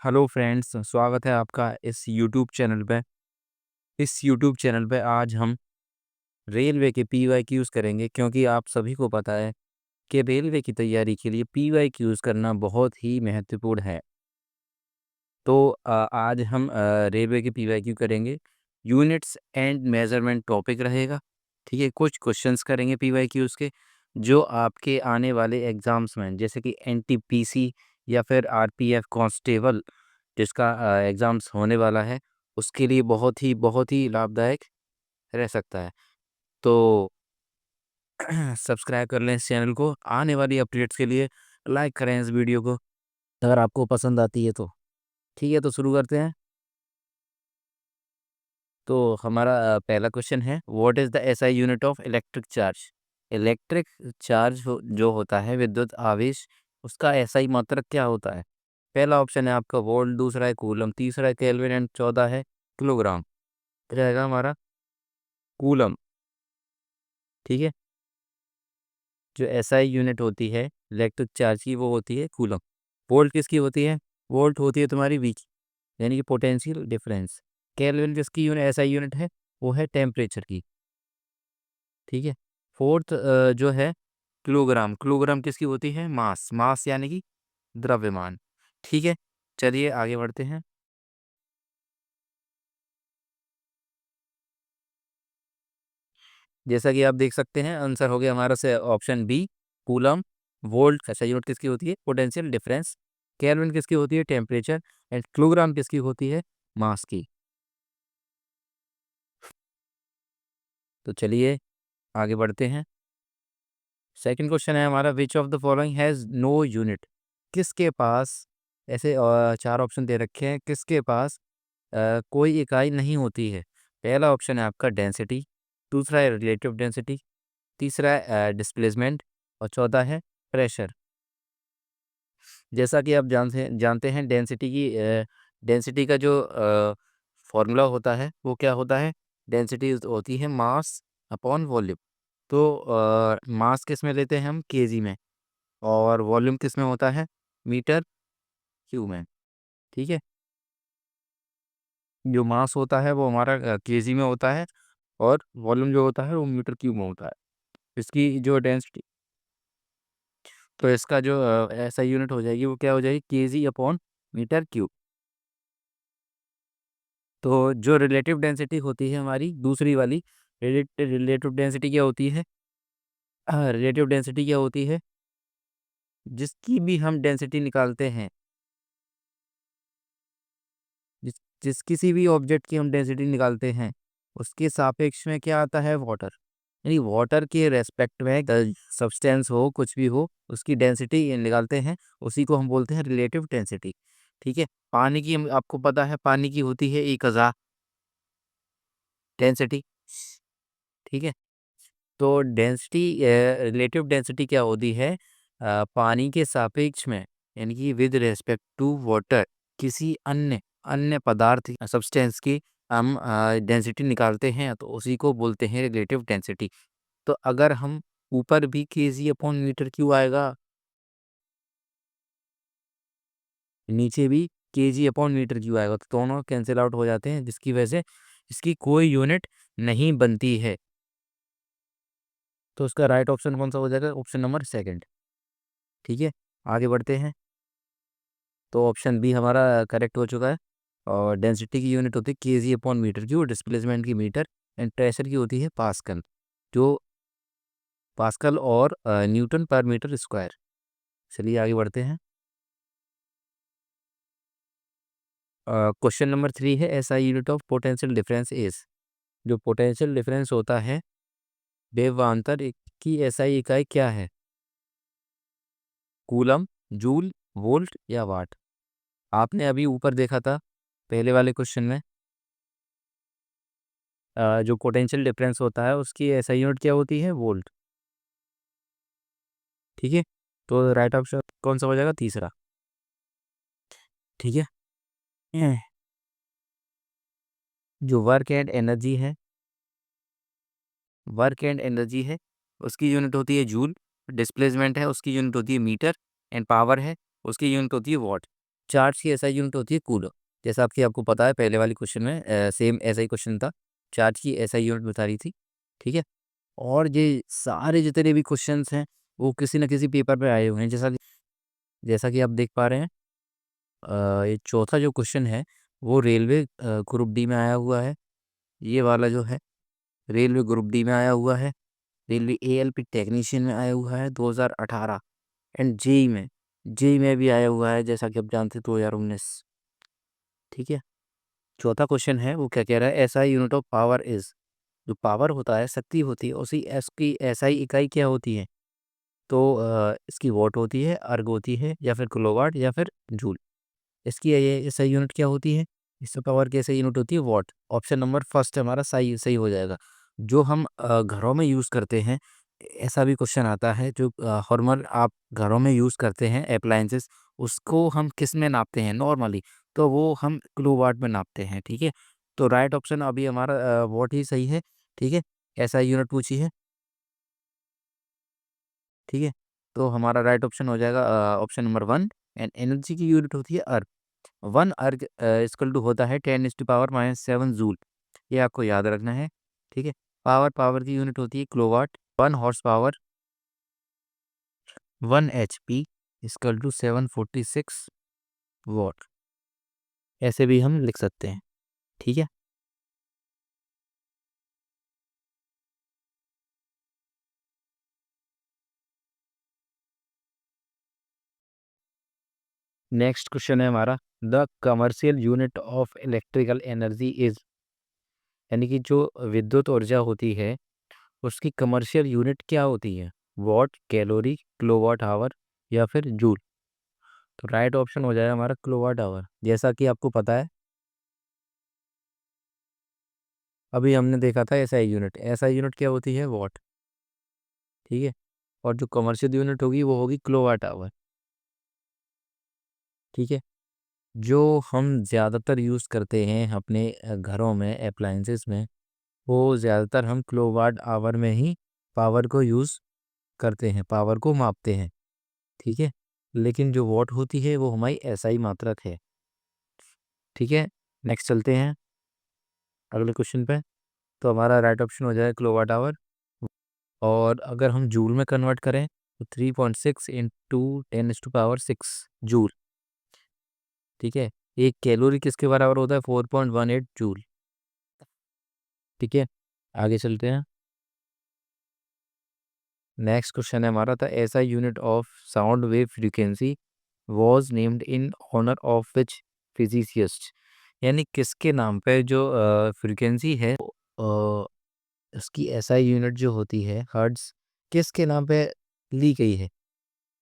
Hello friends, स्वागत है आपका इस यूट्यूब चैनल पे। इस यूट्यूब चैनल पे आज हम रेलवे के पीवाईक्यूज़ करेंगे, क्योंकि आप सभी को पता है कि रेलवे की तैयारी के लिए पीवाईक्यूज़ करना बहुत ही महत्वपूर्ण है। तो आज हम रेलवे के पीवाईक्यू करेंगे। यूनिट्स एंड मेजरमेंट टॉपिक रहेगा। ठीक है, कुछ क्वेश्चंस करेंगे पीवाईक्यूज़ के, जो आपके आने वाले एग्ज़ाम्स में, जैसे कि एनटीपीसी या फिर आरपीएफ कांस्टेबल जिसका एग्ज़ाम्स होने वाला है, उसके लिए बहुत ही लाभदायक रह सकता है। तो सब्सक्राइब कर लें इस चैनल को। आने वाली अपडेट्स के लिए लाइक करें इस वीडियो को, अगर आपको पसंद आती है तो। ठीक है, तो शुरू करते हैं। तो हमारा पहला क्वेश्चन है, what is the SI unit of electric charge? Electric charge जो होता है, विद्युत आवेश, उसका एसआई मात्रक क्या होता है? पहला ऑप्शन है आपका वोल्ट, दूसरा है कूलम, तीसरा है केल्विन एंड चौथा है किलोग्राम। रहेगा हमारा कूलम। ठीक है, जो एसआई यूनिट होती है इलेक्ट्रिक चार्ज की, वो होती है कूलम। वोल्ट किसकी होती है? वोल्ट होती है तुम्हारी वी की, यानी कि पोटेंशियल डिफरेंस। केल्विन किसकी यूनिट, एसआई यूनिट है? वो है टेम्परेचर की। ठीक है। फोर्थ जो है किलोग्राम। किलोग्राम किसकी होती है? मास। मास यानी कि द्रव्यमान। ठीक है, चलिए आगे बढ़ते हैं। जैसा कि आप देख सकते हैं, आंसर हो गया हमारा से ऑप्शन बी, कूलम। वोल्ट ऐसा यूनिट किसकी होती है? Potential difference. केल्विन किसकी होती है? टेम्परेचर। एंड किलोग्राम किसकी होती है? मास की। तो चलिए आगे बढ़ते हैं। सेकंड क्वेश्चन है हमारा, which of the following has no unit? किसके पास, ऐसे चार ऑप्शन दे रखे हैं, किसके पास कोई इकाई नहीं होती है? पहला ऑप्शन है आपका डेंसिटी, दूसरा है रिलेटिव डेंसिटी, तीसरा है डिस्प्लेसमेंट, और चौथा है प्रेशर। जैसा कि आप जानते हैं डेंसिटी का जो फॉर्मूला होता है वो क्या होता है? डेंसिटी होती है मास अपॉन वॉल्यूम। तो मास किस में लेते हैं हम? केजी में। और वॉल्यूम किस में होता है? मीटर क्यूब में। ठीक है, जो मास होता है वो हमारा केजी में होता है, और वॉल्यूम जो होता है वो मीटर क्यूब में होता है। इसकी जो डेंसिटी, तो इसका जो ऐसा यूनिट हो जाएगी, वो क्या हो जाएगी? KG upon metre cube. तो जो रिलेटिव डेंसिटी होती है हमारी दूसरी वाली, रिलेटिव डेंसिटी क्या होती है? रिलेटिव डेंसिटी क्या होती है? जिसकी भी हम डेंसिटी निकालते हैं, जिस जिस किसी भी ऑब्जेक्ट की हम डेंसिटी निकालते हैं, उसके सापेक्ष में क्या आता है? वाटर। यानी वाटर के रेस्पेक्ट में सब्सटेंस हो, कुछ भी हो, उसकी डेंसिटी निकालते हैं, उसी को हम बोलते हैं रिलेटिव डेंसिटी। ठीक है। पानी की आपको पता है, पानी की होती है 1000 डेंसिटी। ठीक है। तो डेंसिटी, रिलेटिव डेंसिटी क्या होती है? पानी के सापेक्ष में, यानी कि विद रेस्पेक्ट टू वाटर, किसी अन्य अन्य पदार्थ सब्सटेंस की हम डेंसिटी निकालते हैं, तो उसी को बोलते हैं रिलेटिव डेंसिटी। तो अगर हम ऊपर भी केजी अपॉन मीटर क्यों आएगा, नीचे भी केजी अपॉन मीटर क्यों आएगा, तो दोनों कैंसिल आउट हो जाते हैं, जिसकी वजह से इसकी कोई यूनिट नहीं बनती है। तो उसका राइट ऑप्शन कौन सा हो जाएगा? Option number second. ठीक है, आगे बढ़ते हैं। तो ऑप्शन बी हमारा करेक्ट हो चुका है। और डेंसिटी की यूनिट होती है KG upon metre cube, displacement की मीटर, एंड प्रेशर की होती है पास्कल। जो पास्कल और न्यूटन पर मीटर स्क्वायर। चलिए आगे बढ़ते हैं। क्वेश्चन नंबर 3 है, SI unit of potential difference is? जो पोटेंशियल डिफरेंस होता है, विभवांतर की एसआई इकाई क्या है? कूलम, जूल, वोल्ट या वाट? आपने अभी ऊपर देखा था पहले वाले क्वेश्चन में, जो पोटेंशियल डिफरेंस होता है उसकी एसआई यूनिट क्या होती है? वोल्ट। ठीक है, तो राइट ऑप्शन कौन सा हो जाएगा? तीसरा। ठीक है। ये जो वर्क एंड एनर्जी है, उसकी यूनिट होती है जूल। डिस्प्लेसमेंट है, उसकी यूनिट होती है मीटर। एंड पावर है, उसकी यूनिट होती है वॉट। चार्ज की एसआई यूनिट होती है कूलम। जैसा आपकी आपको पता है पहले वाले क्वेश्चन में सेम ऐसा ही क्वेश्चन था, चार्ज की एसआई यूनिट बता रही थी। ठीक है, और ये सारे जितने भी क्वेश्चंस हैं वो किसी न किसी पेपर पे आए हुए हैं। जैसा कि आप देख पा रहे हैं, ये चौथा जो क्वेश्चन है वो रेलवे ग्रुप डी में आया हुआ है। ये वाला जो है रेलवे ग्रुप डी में आया हुआ है, रेलवे एएलपी टेक्नीशियन में आया हुआ है 2018, एंड जेई में भी आया हुआ है जैसा कि आप जानते हैं 2019। ठीक है, चौथा क्वेश्चन है वो क्या कह रहा है, SI unit of power is. जो पावर होता है, शक्ति होती है, उसी एस की एसआई इकाई क्या होती है? तो इसकी वॉट होती है, अर्ग होती है, या फिर किलोवाट, या फिर जूल। इसकी ये एसआई यूनिट क्या होती है? इससे पावर की एसआई यूनिट होती है वॉट। ऑप्शन नंबर फर्स्ट हमारा सही सही हो जाएगा। जो हम घरों में यूज़ करते हैं, ऐसा भी क्वेश्चन आता है, जो हॉर्मल आप घरों में यूज़ करते हैं अप्लायंसेस, उसको हम किस में नापते हैं नॉर्मली? तो वो हम किलोवाट में नापते हैं। ठीक है, तो राइट ऑप्शन अभी हमारा वॉट ही सही है। ठीक है, एसआई यूनिट पूछी है। ठीक है, तो हमारा राइट ऑप्शन हो जाएगा option number one. And energy की यूनिट होती है अर्ग। वन अर्ग इक्वल टू होता है 10⁻⁻7 जूल। ये आपको याद रखना है। ठीक है, पावर की यूनिट होती है kilowatt. One horse power, 1 HP equal to 746 watt. ऐसे भी हम लिख सकते हैं। ठीक है, नेक्स्ट क्वेश्चन है हमारा, the commercial unit of electrical energy is. यानी कि जो विद्युत ऊर्जा होती है उसकी कमर्शियल यूनिट क्या होती है? वॉट, कैलोरी, किलोवाट आवर, या फिर जूल। तो राइट ऑप्शन हो जाएगा हमारा किलोवाट आवर। जैसा कि आपको पता है, अभी हमने देखा था एसआई यूनिट क्या होती है? वॉट। ठीक है, और जो कमर्शियल यूनिट होगी वो होगी किलोवाट आवर। ठीक है, जो हम ज़्यादातर यूज़ करते हैं अपने घरों में अप्लायंसेस में, वो ज़्यादातर हम किलोवाट आवर में ही पावर को यूज़ करते हैं, पावर को मापते हैं। ठीक है, लेकिन जो वॉट होती है वो हमारी एसआई मात्रक है। ठीक है, नेक्स्ट चलते हैं अगले क्वेश्चन पे। तो हमारा राइट ऑप्शन हो जाएगा किलोवाट आवर। और अगर हम जूल में कन्वर्ट करें तो 3.6 इंटू 10⁻6 जूल। ठीक है, एक कैलोरी किसके बराबर होता है? 4.18 जूल। ठीक है, आगे चलते हैं। नेक्स्ट क्वेश्चन है हमारा था, ऐसा unit of sound wave frequency was named in honour of which physicist. यानी किसके नाम पे जो फ्रीक्वेंसी है, उसकी एसआई यूनिट जो होती है हर्ट्ज, किसके नाम पे ली गई है?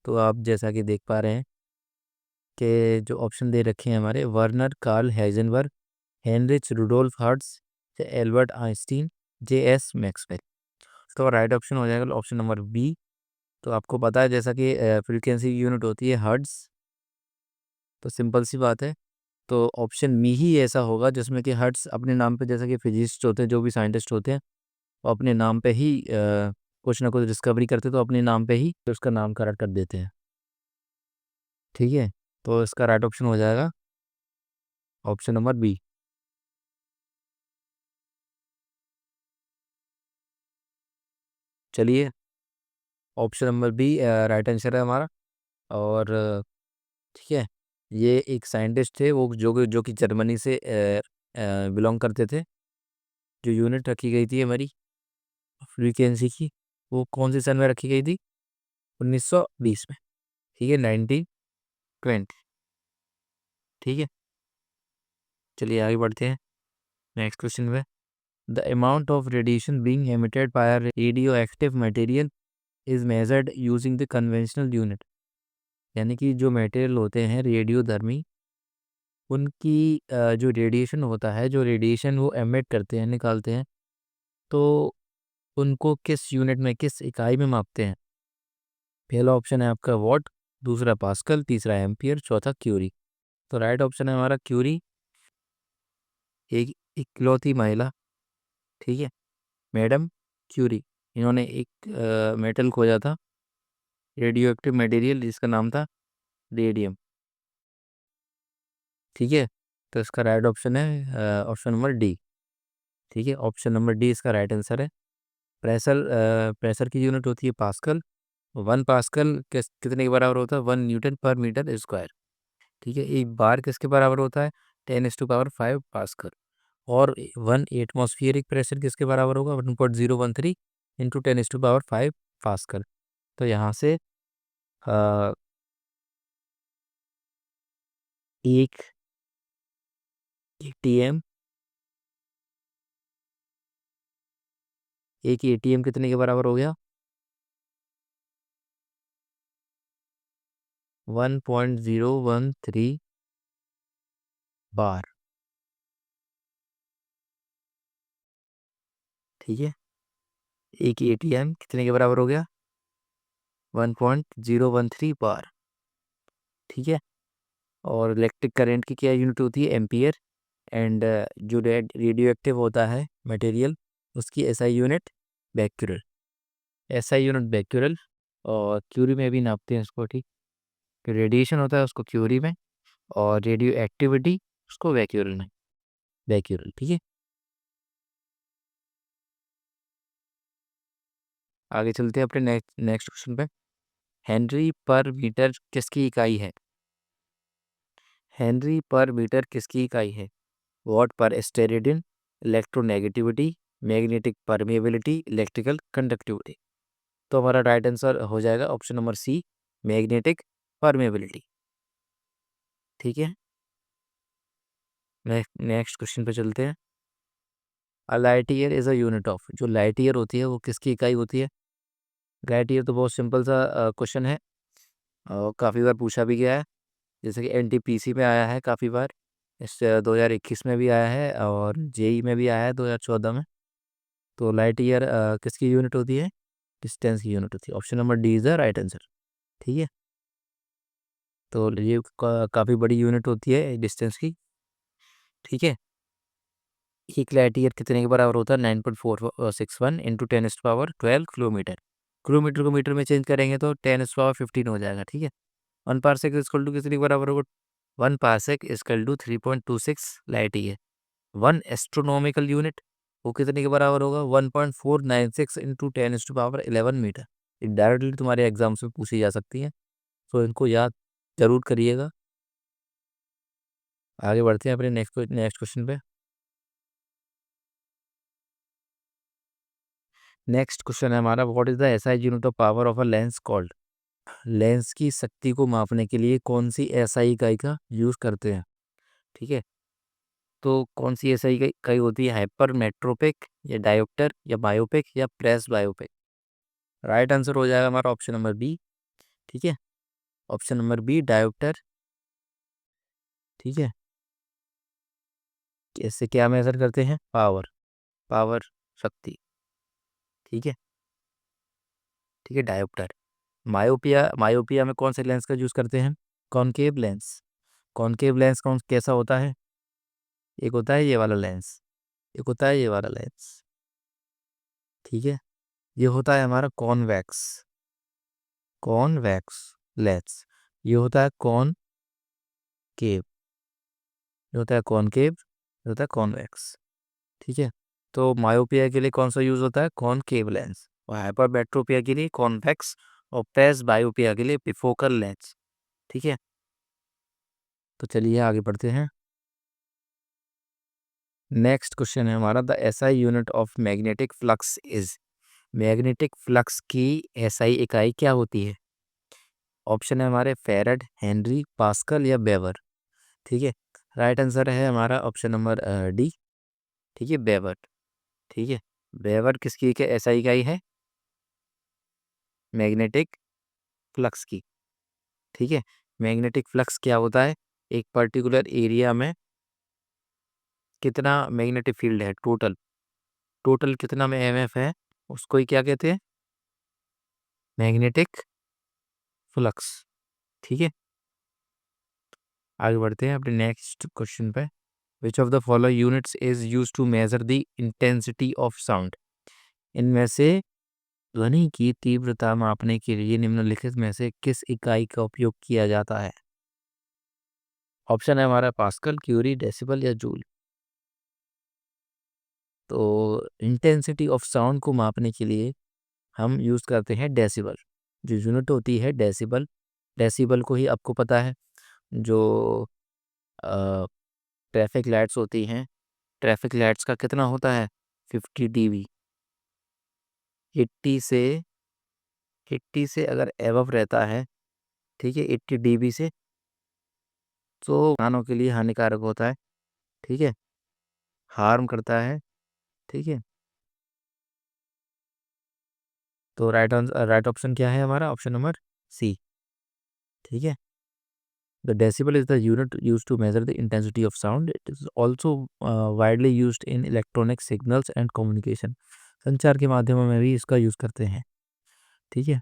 तो आप जैसा कि देख पा रहे हैं कि जो ऑप्शन दे रखे हैं हमारे, Werner Karl Heisenberg, Heinrich Rudolf Hertz, Albert Einstein, J S. Maxwell. तो राइट ऑप्शन हो जाएगा ऑप्शन नंबर बी। तो आपको पता है जैसा कि फ्रीक्वेंसी की यूनिट होती है हर्ट्ज, तो सिंपल सी बात है, तो ऑप्शन बी ही ऐसा होगा जिसमें कि हर्ट्ज अपने नाम पे, जैसा कि फिजिसिस्ट होते हैं, जो भी साइंटिस्ट होते हैं, वो अपने नाम पे ही कुछ ना कुछ डिस्कवरी करते हैं, तो अपने नाम पे ही उसका नाम करेक्ट कर देते हैं। ठीक है, तो इसका राइट ऑप्शन हो जाएगा ऑप्शन नंबर बी। चलिए, option number B right answer है हमारा। और ठीक है, ये एक साइंटिस्ट थे, वो जो कि जर्मनी से बिलोंग करते थे। जो यूनिट रखी गई थी हमारी फ्रीक्वेंसी की, वो कौन से सन में रखी गई थी? 1920 में। ठीक है, 1920। ठीक है, चलिए आगे बढ़ते हैं नेक्स्ट क्वेश्चन में। The amount of radiation being emitted by a radio active material is measured using the conventional unit. यानी कि जो मटेरियल होते हैं रेडियोधर्मी, उनकी जो रेडिएशन होता है, जो रेडिएशन वो एमिट करते हैं, निकालते हैं, तो उनको किस यूनिट में, किस इकाई में मापते हैं? पहला ऑप्शन है आपका वॉट, दूसरा पास्कल, तीसरा एम्पियर, चौथा क्यूरी। तो राइट ऑप्शन है हमारा क्यूरी। एक इकलौती महिला, ठीक है, मैडम क्यूरी, इन्होंने एक मेटल खोजा था, रेडियो एक्टिव मटेरियल, जिसका नाम था रेडियम। ठीक है, तो इसका राइट ऑप्शन है ऑप्शन नंबर डी। ठीक है, ऑप्शन नंबर डी इसका राइट आंसर है। प्रेशर की यूनिट होती है पास्कल। 1 पास्कल कितने के बराबर होता है? 1 न्यूटन पर मीटर स्क्वायर। ठीक है, एक बार किसके बराबर होता है? 10⁵ पास्कल। और 1 एटमॉस्फियरिक प्रेशर किसके बराबर होगा? 1.013 × 10⁵ पास्कल। तो यहाँ से अ, एक एटीएम एक एटीएम कितने के बराबर हो गया? 1.013 बार। ठीक है, एक एटीएम कितने के बराबर हो गया? 1.013 बार। ठीक है, और इलेक्ट्रिक करंट की क्या यूनिट होती है? एम्पियर। एंड जो रेडियो एक्टिव होता है मटेरियल, उसकी SI unit becquerel. SI unit becquerel. और क्यूरी में भी नापते हैं इसको। ठीक, रेडिएशन होता है उसको क्यूरी में, और रेडियो एक्टिविटी उसको वैक्यूरल में। वैक्यूरल। ठीक है, आगे चलते हैं अपने नेक्स्ट क्वेश्चन पे। हेनरी पर मीटर किसकी इकाई है? हेनरी पर मीटर किसकी इकाई है? Watt per steradian, electronegativity, magnetic permeability, electrical conductivity. तो हमारा राइट आंसर हो जाएगा option number C, magnetic permeability. ठीक है, नेक्स्ट क्वेश्चन पे चलते हैं। A light year is a unit of. जो लाइट ईयर होती है वो किसकी इकाई होती है? लाइट ईयर तो बहुत सिंपल सा क्वेश्चन है, और काफ़ी बार पूछा भी गया है। जैसे कि एनटीपीसी में आया है काफ़ी बार, इस 2021 में भी आया है, और जेई में भी आया है 2014 में। तो लाइट ईयर किसकी यूनिट होती है? डिस्टेंस की यूनिट होती है। Option number D is the right answer. ठीक है, तो ये काफ़ी बड़ी यूनिट होती है डिस्टेंस की। ठीक है, एक लाइट ईयर कितने के बराबर होता है? 9.461 इंटू 10⁻12 किलोमीटर। किलोमीटर को मीटर में चेंज करेंगे तो 10⁻15 हो जाएगा। ठीक है, 1 पारसेक इक्वल टू कितने के बराबर होगा? 1 parsec equal to 3.26 light year. 1 astronomical unit वो कितने के बराबर होगा? 1.496 इंटू 10⁻11 मीटर। ये डायरेक्टली तुम्हारे एग्जाम्स में पूछी जा सकती है, तो इनको याद जरूर करिएगा। आगे बढ़ते हैं अपने नेक्स्ट क्वेश्चन पे। नेक्स्ट क्वेश्चन है हमारा, what is the SI unit of power of a lens called. Lens की शक्ति को मापने के लिए कौन सी एसआई इकाई का यूज करते हैं? ठीक है, तो कौन सी एसआई इकाई होती है? हाइपर मेट्रोपिक, या डायोप्टर, या बायोपिक, या प्रेस बायोपिक। राइट आंसर हो जाएगा हमारा ऑप्शन नंबर बी। ठीक है, ऑप्शन नंबर बी डायोप्टर। ठीक है, इससे क्या मेजर करते हैं? पावर। पावर, शक्ति। ठीक है। ठीक है, डायोप्टर। मायोपिया, मायोपिया में कौन से लेंस का यूज करते हैं? Concave lens. कॉनकेव लेंस कौन कैसा होता है? एक होता है ये वाला लेंस, एक होता है ये वाला लेंस। ठीक है, ये होता है हमारा कॉन्वेक्स। Convex lens. ये होता है कॉनकेव। ये होता है कॉनकेव, ये होता है कॉन्वेक्स। ठीक है, तो मायोपिया के लिए कौन सा यूज होता है? Concave lens. और हाइपरमेट्रोपिया के लिए कॉन्वेक्स। और प्रेस बायोपिया के लिए बिफोकल लेंस। ठीक है, तो चलिए आगे बढ़ते हैं। नेक्स्ट क्वेश्चन है हमारा, the SI unit of magnetic flux is. Magnetic flux की एसआई इकाई क्या होती है? ऑप्शन है हमारे फेरड, हेनरी, पास्कल, या बेवर। ठीक है, राइट आंसर है हमारा ऑप्शन नंबर डी। ठीक है, बेवर। ठीक है, बेवर किसकी एसआई इकाई है? मैग्नेटिक फ्लक्स की। ठीक है, मैग्नेटिक फ्लक्स क्या होता है? एक पर्टिकुलर एरिया में कितना मैग्नेटिक फील्ड है, टोटल। टोटल कितना में एमएफ है, उसको ही क्या कहते हैं? Magnetic flux. ठीक है, आगे बढ़ते हैं अपने नेक्स्ट क्वेश्चन पे। Which of the follow units is use to measure the intensity of sound. इनमें से ध्वनि की तीव्रता मापने के लिए निम्नलिखित में से किस इकाई का उपयोग किया जाता है? ऑप्शन है हमारा पास्कल, क्यूरी, डेसिबल या जूल। तो इंटेंसिटी ऑफ साउंड को मापने के लिए हम यूज़ करते हैं डेसिबल। जो यूनिट होती है डेसिबल, डेसिबल को ही आपको पता है। जो ट्रैफिक लाइट्स होती हैं, ट्रैफिक लाइट्स का कितना होता है 50 dB। 80 से 80 से अगर एबव रहता है, ठीक है, 80 dB से, तो कानों के लिए हानिकारक होता है, ठीक है, हार्म करता है, ठीक है। तो राइट ऑप्शन क्या है हमारा? ऑप्शन नंबर सी, ठीक है। The decibel is the unit use to measure the intensity of sound. It is also widely used in electronic signals and communication. संचार के माध्यमों में भी इसका यूज़ करते हैं, ठीक है।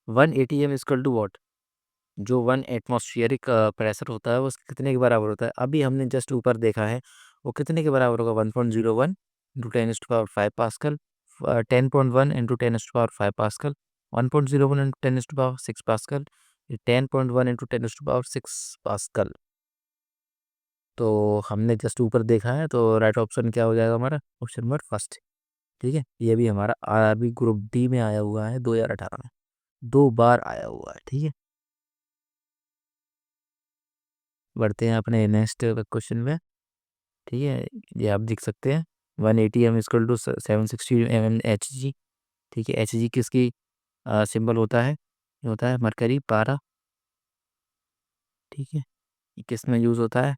1 atm इक्वल टू वॉट? जो 1 एटमॉस्फेरिक प्रेशर होता है वो कितने के बराबर होता है? अभी हमने जस्ट ऊपर देखा है, वो कितने के बराबर होगा? 1.01 into 10⁵ pascal, 10.1 into 10⁵ pascal, 1.01 into 10⁶ pascal, 10.1 into 10⁶ pascal. तो हमने जस्ट ऊपर देखा है, तो राइट ऑप्शन क्या हो जाएगा हमारा? ऑप्शन नंबर फर्स्ट, ठीक है। ये भी हमारा अभी ग्रुप डी में आया हुआ है 2018 में, 2 बार आया हुआ है, ठीक है। बढ़ते हैं अपने नेक्स्ट क्वेश्चन में, ठीक है। ये आप देख सकते हैं 1 atm equal to 760 mm Hg, ठीक है। Hg किसकी सिंबल होता है? ये होता है मरकरी पारा, ठीक है। ये किस में यूज़ होता है?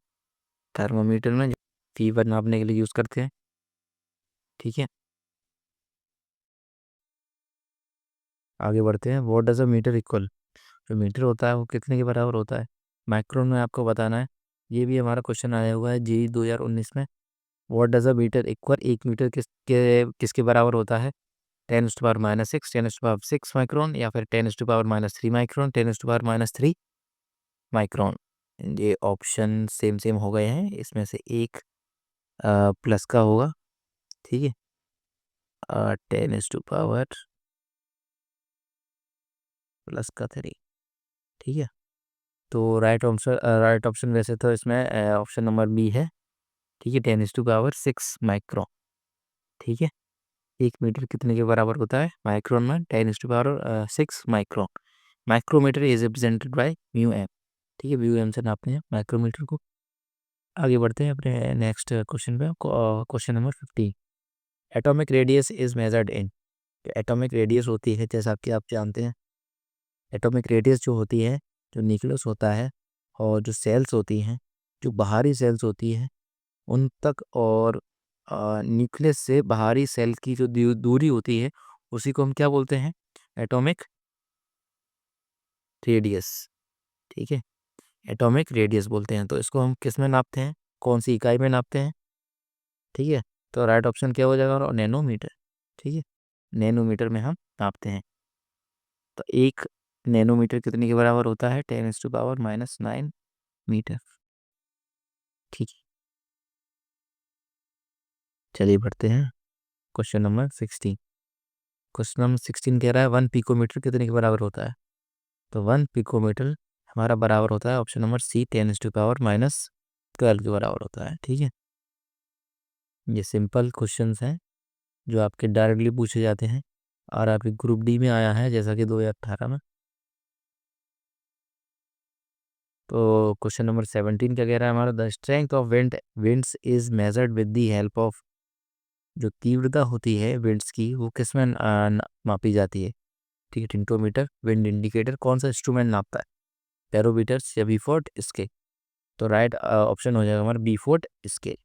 थर्मामीटर में, फीवर नापने के लिए यूज़ करते हैं, ठीक है। आगे बढ़ते हैं। What does a metre equal? जो मीटर होता है वो कितने के बराबर होता है? माइक्रोन में आपको बताना है। ये भी हमारा क्वेश्चन आया हुआ है जी 2019 में। What does a metre equal? 1 metre किसके बराबर होता है? 10⁻⁻⁶, 10⁻⁶ माइक्रोन, या फिर 10⁻³ माइक्रोन, 10⁻³ माइक्रोन। ये ऑप्शन सेम सेम हो गए हैं, इसमें से एक प्लस का होगा, ठीक है। 10⁻⁻⁻3, ठीक है। तो राइट ऑप्शन वैसे तो इसमें ऑप्शन नंबर बी है, ठीक है, 10⁻⁶ माइक्रोन, ठीक है। 1 मीटर कितने के बराबर होता है माइक्रोन में? 10⁻⁶ micron. Micrometre is represented by mu m, ठीक है, म्यू एम से नापते हैं माइक्रोमीटर को। आगे बढ़ते हैं अपने नेक्स्ट क्वेश्चन पे। Question number 15। Atomic radius is measured in. Atomic radius होती है, जैसा कि आप जानते हैं, एटॉमिक रेडियस जो होती है, जो न्यूक्लियस होता है और जो सेल्स होती हैं, जो बाहरी सेल्स होती हैं उन तक, और न्यूक्लियस से बाहरी सेल की जो दूरी होती है, उसी को हम क्या बोलते हैं? एटॉमिक रेडियस, ठीक है। एटॉमिक रेडियस बोलते हैं। तो इसको हम किस में नापते हैं? कौन सी इकाई में नापते हैं, ठीक है। तो राइट ऑप्शन क्या हो जाएगा? और नैनोमीटर, ठीक है, नैनोमीटर में हम नापते हैं। तो 1 नैनोमीटर कितने के बराबर होता है? 10⁻⁹ मीटर, ठीक है। चलिए बढ़ते हैं क्वेश्चन नंबर 16। क्वेश्चन नंबर 16 कह रहा है 1 पिकोमीटर कितने के बराबर होता है? तो 1 पिकोमीटर हमारा बराबर होता है ऑप्शन नंबर सी, 10⁻⁻12 के बराबर होता है, ठीक है। ये सिंपल क्वेश्चंस हैं जो आपके डायरेक्टली पूछे जाते हैं, और आपके ग्रुप डी में आया है जैसा कि 2018 में। तो क्वेश्चन नंबर 17 क्या कह रहा है हमारा? The strength of winds is measured with the help of. जो तीव्रता होती है विंड्स की, वो किस में मापी जाती है? ठीक है, टिंटोमीटर, विंड इंडिकेटर, कौन सा इंस्ट्रूमेंट नापता है? बैरोमीटर्स या बीफोर्ट स्केल? तो राइट ऑप्शन हो जाएगा हमारा बीफोर्ट स्केल,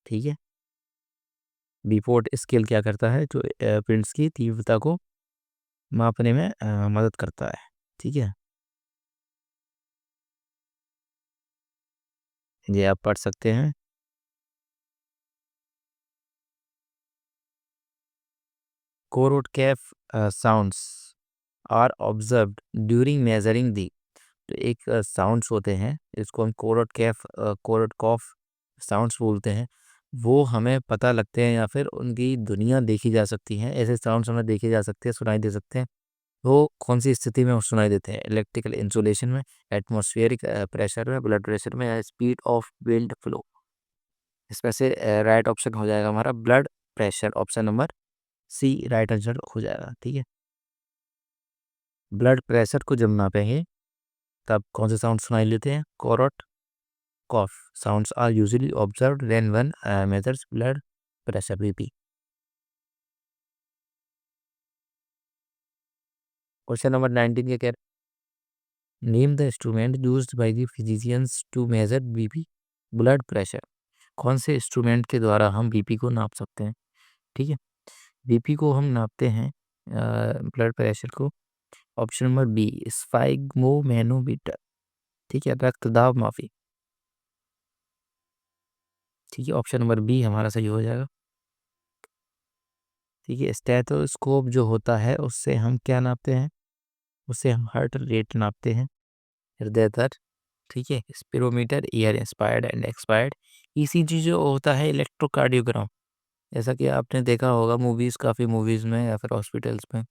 ठीक है। बीफोर्ट स्केल क्या करता है? जो विंड्स की तीव्रता को मापने में मदद करता है, ठीक है। ये आप पढ़ सकते हैं। Korotkoff sounds are observed during measuring the. तो एक साउंड्स होते हैं, इसको हम कोरोट कॉफ साउंड्स बोलते हैं। वो हमें पता लगते हैं, या फिर उनकी दुनिया देखी जा सकती है। ऐसे साउंड्स हमें देखे जा सकते हैं, सुनाई दे सकते हैं वो कौन सी स्थिति में सुनाई देते हैं? इलेक्ट्रिकल इंसुलेशन में, एटमॉस्फेरिक प्रेशर में, ब्लड प्रेशर में, या स्पीड ऑफ विंड फ्लो। इसमें से राइट ऑप्शन हो जाएगा हमारा blood pressure, option number C right answer हो जाएगा। ठीक है, ब्लड प्रेशर को जब नापेंगे तब कौन से साउंड सुनाई देते हैं? Korotkoff sounds are usually observed when one measures blood pressure, BP. Question number 19 के कह name the instrument used by the physicians to measure BP, blood pressure. कौन से इंस्ट्रूमेंट के द्वारा हम बीपी को नाप सकते हैं? ठीक है, बीपी को हम नापते हैं, ब्लड प्रेशर को, ऑप्शन नंबर बी स्फाइग्मोमेनोमीटर। ठीक है, रक्त दाब मापी। ठीक है, ऑप्शन नंबर बी हमारा सही हो जाएगा। ठीक है, स्टेथोस्कोप जो होता है उससे हम क्या नापते हैं? उससे हम हार्ट रेट नापते हैं, हृदय दर। ठीक है, spirometer year inspired and expired. ECG जो होता है इलेक्ट्रोकार्डियोग्राम, जैसा कि आपने देखा होगा मूवीज़, काफ़ी मूवीज़ में या फिर हॉस्पिटल्स में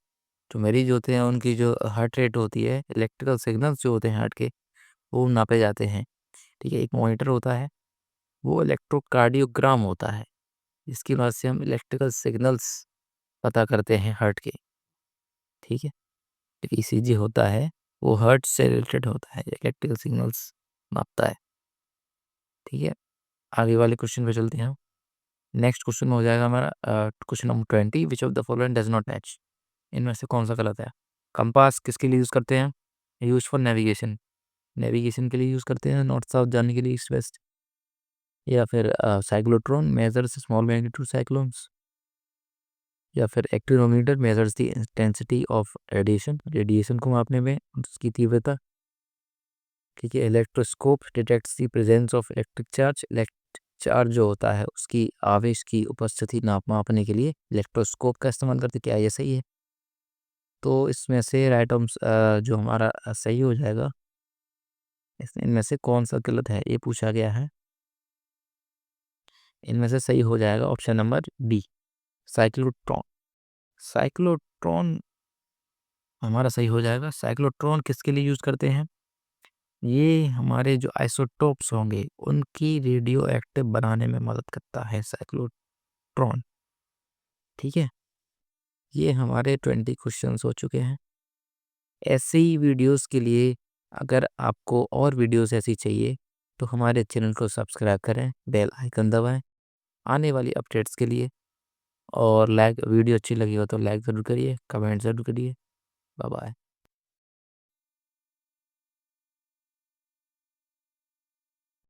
जो मरीज होते हैं उनकी जो हार्ट रेट होती है, इलेक्ट्रिकल सिग्नल्स जो होते हैं हार्ट के, वो नापे जाते हैं। ठीक है, एक मॉनिटर होता है, वो इलेक्ट्रोकार्डियोग्राम होता है, जिसकी मदद से हम इलेक्ट्रिकल सिग्नल्स पता करते हैं हार्ट के। ठीक है, ईसीजी होता है वो हार्ट से रिलेटेड होता है, इलेक्ट्रिकल सिग्नल्स मापता है। ठीक है, आगे वाले क्वेश्चन पे चलते हैं हम। नेक्स्ट क्वेश्चन हो जाएगा हमारा question number 20, which of the following does not match. इनमें से कौन सा गलत है? कंपास किसके लिए यूज़ करते हैं? यूज फॉर नेविगेशन, नेविगेशन के लिए यूज़ करते हैं, नॉर्थ साउथ जाने के लिए, ईस्ट वेस्ट। या फिर cyclotron measures small magnitude cyclones. या फिर actinometer measures the intensity of radiation, radiation को मापने में उसकी तीव्रता। ठीक है, electroscope detects the presence of electric charge, electric charge जो होता है उसकी आवेश की उपस्थिति मापने के लिए इलेक्ट्रोस्कोप का इस्तेमाल करते। क्या ये सही है? तो इसमें से राइट जो हमारा सही हो जाएगा, इनमें से कौन सा गलत है ये पूछा गया है। इनमें से सही हो जाएगा option number B cyclotron. Cyclotron हमारा सही हो जाएगा। साइक्लोट्रॉन किसके लिए यूज़ करते हैं? ये हमारे जो आइसोटोप्स होंगे उनकी रेडियो एक्टिव बनाने में मदद करता है साइक्लोट्रॉन। ठीक है, ये हमारे 20 क्वेश्चंस हो चुके हैं। ऐसे ही वीडियोस के लिए अगर आपको और वीडियोस ऐसी चाहिए तो हमारे चैनल को सब्सक्राइब करें, बेल आइकन दबाएं आने वाली अपडेट्स के लिए। और लाइक, वीडियो अच्छी लगी हो तो लाइक ज़रूर करिए, कमेंट ज़रूर करिए। Bye bye.